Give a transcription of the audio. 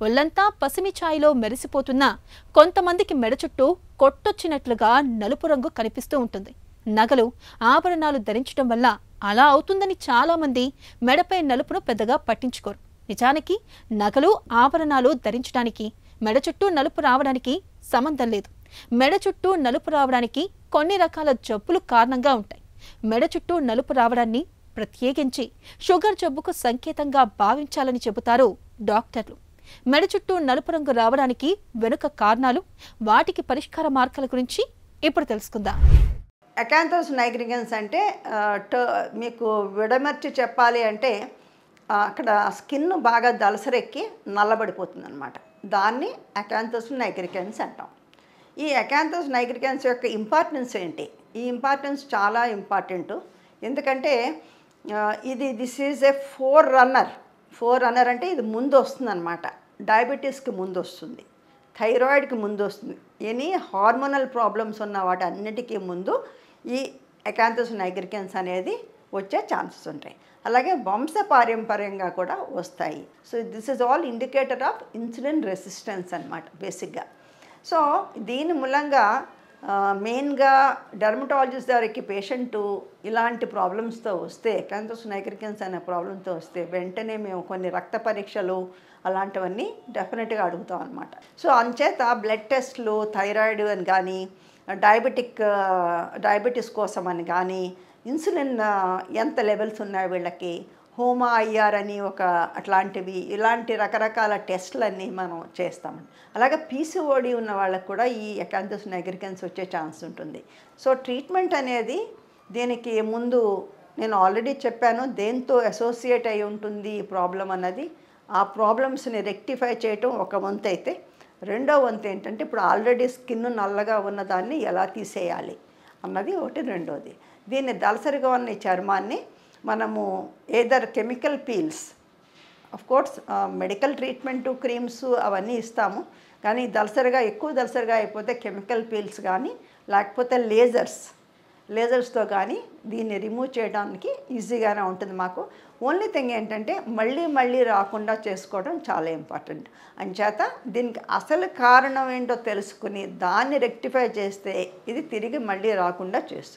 ఒళ్లంతా పసిమి ఛాయలో మెరిసిపోతున్న కొంతమందికి మెడ చుట్టూ కొట్టొచ్చినట్లుగా నలుపు రంగు కనిపిస్తూ ఉంటుంది. నగలు, ఆభరణాలు ధరించడం వల్ల అలా అవుతుందని చాలా మంది మెడపై నలుపును పెద్దగా పట్టించుకోరు. నిజానికి నగలు, ఆభరణాలు ధరించడానికి మెడ చుట్టూ నలుపు రావడానికి సంబంధం లేదు. మెడ చుట్టూ నలుపు రావడానికి కొన్ని రకాల జబ్బులు కారణంగా ఉంటాయి. మెడ చుట్టూ నలుపు రావడాన్ని ప్రత్యేకించి షుగర్ జబ్బుకు సంకేతంగా భావించాలని చెబుతారు డాక్టర్లు. మెడ చుట్టూ నలుపు రంగు రావడానికి వెనుక కారణాలు, వాటికి పరిష్కార మార్గాల గురించి ఇప్పుడు తెలుసుకుందాం. అకాంథోస్ నైగ్రిగన్స్ అంటే మీకు విడమర్చి చెప్పాలి అంటే అక్కడ స్కిన్ బాగా దలసరెక్కి నల్లబడిపోతుంది అనమాట. దాన్ని అకాంథోస్ నైగ్రిగన్స్ అంటాం. ఈ అకాంథోస్ నైగ్రిగన్స్ యొక్క ఇంపార్టెన్స్ ఏంటి? ఈ ఇంపార్టెన్స్ చాలా ఇంపార్టెంట్. ఎందుకంటే this is a four runner అంటే ఇది ముందు వస్తుంది అనమాట. డయాబెటీస్కి ముందు వస్తుంది, థైరాయిడ్కి ముందు వస్తుంది, ఎనీ హార్మోనల్ ప్రాబ్లమ్స్ ఉన్న వాటి అన్నిటికీ ముందు ఈ అకాంథోస్ నైగ్రిగన్స్ అనేది వచ్చే ఛాన్సెస్ ఉంటాయి. అలాగే వంశపారంపర్యంగా కూడా వస్తాయి. So this is all indicator of insulin resistance అనమాట బేసిక్గా. సో దీని మూలంగా మెయిన్గా డెర్మటాలజిస్ట్ దగ్గరికి పేషెంటు ఇలాంటి ప్రాబ్లమ్స్తో వస్తే, అకాంథోస్ నైగ్రిగన్స్ అనే ప్రాబ్లంతో వస్తే వెంటనే మేము కొన్ని రక్త పరీక్షలు అలాంటివన్నీ డెఫినెట్గా అడుగుతాం అనమాట. సో అంచేత బ్లడ్ టెస్ట్లు, థైరాయిడ్ అని కానీ, డయాబెటీస్ కోసం అని కానీ, ఇన్సులిన్ ఎంత లెవెల్స్ ఉన్నాయి వీళ్ళకి, హోమా ఐఆర్ అని అట్లాంటివి, ఇలాంటి రకరకాల టెస్టులన్నీ మనం చేస్తామండి. అలాగే పీసీఓడి ఉన్న వాళ్ళకు కూడా ఈ అకాంథోస్ నైగ్రిగన్స్ వచ్చే ఛాన్స్ ఉంటుంది. సో ట్రీట్మెంట్ అనేది దీనికి ముందు నేను ఆల్రెడీ చెప్పాను దేంతో అసోసియేట్ అయి ఉంటుంది ఈ ప్రాబ్లం అన్నది. ఆ ప్రాబ్లమ్స్ని రెక్టిఫై చేయటం ఒక వంతు అయితే, రెండో వంతు ఏంటంటే ఇప్పుడు ఆల్రెడీ స్కిన్ నల్లగా ఉన్నదాన్ని ఎలా తీసేయాలి అన్నది ఒకటి. రెండోది, దీన్ని దళసరిగా ఉన్న ఈ చర్మాన్ని మనము either chemical peels, course medical treatment, creams అవన్నీ ఇస్తాము. కానీ ఎక్కువ దళసరిగా అయిపోతే కెమికల్ పీల్స్ కానీ, లేకపోతే లేజర్స్తో కానీ దీన్ని రిమూవ్ చేయడానికి ఈజీగానే ఉంటుంది మాకు. ఓన్లీ థింగ్ ఏంటంటే మళ్ళీ రాకుండా చేసుకోవడం చాలా ఇంపార్టెంట్. అంచేత దీనికి అసలు కారణం ఏంటో తెలుసుకుని దాన్ని రెక్టిఫై చేస్తే ఇది తిరిగి మళ్ళీ రాకుండా చేస్తుంది.